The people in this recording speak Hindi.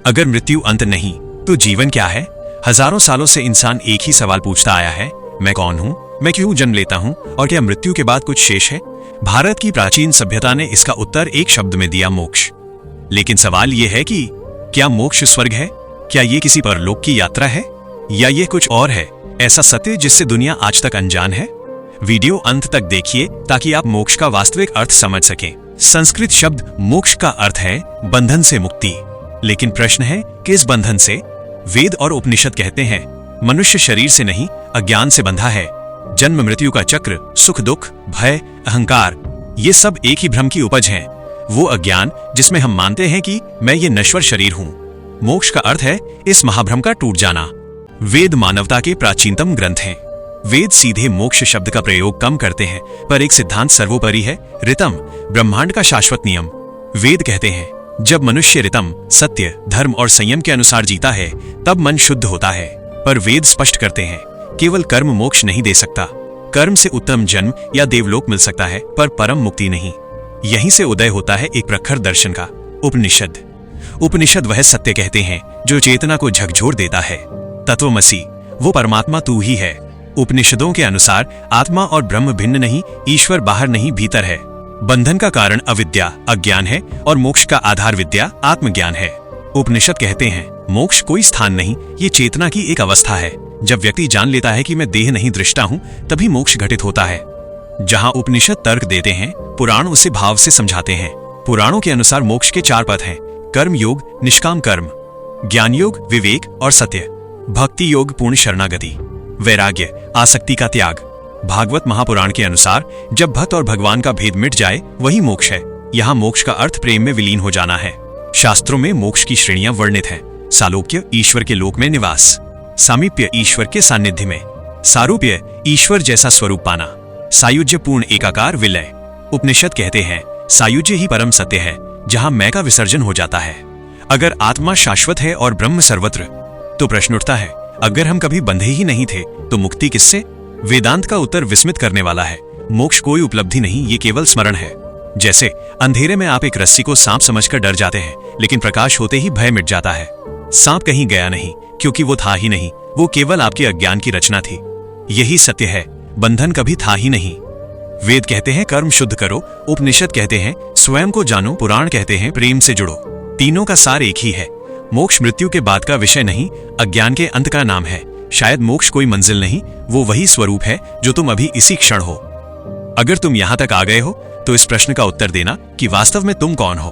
अगर मृत्यु अंत नहीं तो जीवन क्या है? हजारों सालों से इंसान एक ही सवाल पूछता आया है, मैं कौन हूँ, मैं क्यों जन्म लेता हूँ और क्या मृत्यु के बाद कुछ शेष है? भारत की प्राचीन सभ्यता ने इसका उत्तर एक शब्द में दिया, मोक्ष। लेकिन सवाल यह है कि क्या मोक्ष स्वर्ग है? क्या ये किसी परलोक की यात्रा है या ये कुछ और है, ऐसा सत्य जिससे दुनिया आज तक अनजान है? वीडियो अंत तक देखिए ताकि आप मोक्ष का वास्तविक अर्थ समझ सकें। संस्कृत शब्द मोक्ष का अर्थ है बंधन से मुक्ति। लेकिन प्रश्न है, किस बंधन से? वेद और उपनिषद कहते हैं मनुष्य शरीर से नहीं, अज्ञान से बंधा है। जन्म मृत्यु का चक्र, सुख दुख, भय, अहंकार, ये सब एक ही भ्रम की उपज हैं। वो अज्ञान जिसमें हम मानते हैं कि मैं ये नश्वर शरीर हूं। मोक्ष का अर्थ है इस महाभ्रम का टूट जाना। वेद मानवता के प्राचीनतम ग्रंथ हैं। वेद सीधे मोक्ष शब्द का प्रयोग कम करते हैं, पर एक सिद्धांत सर्वोपरि है, ऋतम, ब्रह्मांड का शाश्वत नियम। वेद कहते हैं जब मनुष्य ऋतम, सत्य, धर्म और संयम के अनुसार जीता है तब मन शुद्ध होता है। पर वेद स्पष्ट करते हैं केवल कर्म मोक्ष नहीं दे सकता। कर्म से उत्तम जन्म या देवलोक मिल सकता है, पर परम मुक्ति नहीं। यहीं से उदय होता है एक प्रखर दर्शन का, उपनिषद। उपनिषद वह सत्य कहते हैं जो चेतना को झकझोर देता है। तत्वमसि, वो परमात्मा तू ही है। उपनिषदों के अनुसार आत्मा और ब्रह्म भिन्न नहीं, ईश्वर बाहर नहीं भीतर है। बंधन का कारण अविद्या, अज्ञान है और मोक्ष का आधार विद्या, आत्मज्ञान है। उपनिषद कहते हैं मोक्ष कोई स्थान नहीं, ये चेतना की एक अवस्था है। जब व्यक्ति जान लेता है कि मैं देह नहीं दृष्टा हूं, तभी मोक्ष घटित होता है। जहां उपनिषद तर्क देते हैं, पुराण उसे भाव से समझाते हैं। पुराणों के अनुसार मोक्ष के 4 पथ हैं, कर्म योग, निष्काम कर्म, ज्ञान योग, विवेक और सत्य, भक्ति योग, पूर्ण शरणागति, वैराग्य, आसक्ति का त्याग। भागवत महापुराण के अनुसार जब भक्त और भगवान का भेद मिट जाए वही मोक्ष है। यहाँ मोक्ष का अर्थ प्रेम में विलीन हो जाना है। शास्त्रों में मोक्ष की श्रेणियां वर्णित हैं। सालोक्य, ईश्वर के लोक में निवास। सामीप्य, ईश्वर के सानिध्य में। सारूप्य, ईश्वर जैसा स्वरूप पाना। सायुज्य, पूर्ण एकाकार विलय। उपनिषद कहते हैं सायुज्य ही परम सत्य है, जहां मैं का विसर्जन हो जाता है। अगर आत्मा शाश्वत है और ब्रह्म सर्वत्र, तो प्रश्न उठता है अगर हम कभी बंधे ही नहीं थे तो मुक्ति किससे? वेदांत का उत्तर विस्मित करने वाला है। मोक्ष कोई उपलब्धि नहीं, ये केवल स्मरण है। जैसे अंधेरे में आप एक रस्सी को सांप समझकर डर जाते हैं, लेकिन प्रकाश होते ही भय मिट जाता है। सांप कहीं गया नहीं, क्योंकि वो था ही नहीं, वो केवल आपके अज्ञान की रचना थी। यही सत्य है, बंधन कभी था ही नहीं। वेद कहते हैं कर्म शुद्ध करो, उपनिषद कहते हैं स्वयं को जानो, पुराण कहते हैं प्रेम से जुड़ो। तीनों का सार एक ही है। मोक्ष मृत्यु के बाद का विषय नहीं, अज्ञान के अंत का नाम है। शायद मोक्ष कोई मंजिल नहीं, वो वही स्वरूप है जो तुम अभी इसी क्षण हो। अगर तुम यहां तक आ गए हो तो इस प्रश्न का उत्तर देना कि वास्तव में तुम कौन हो।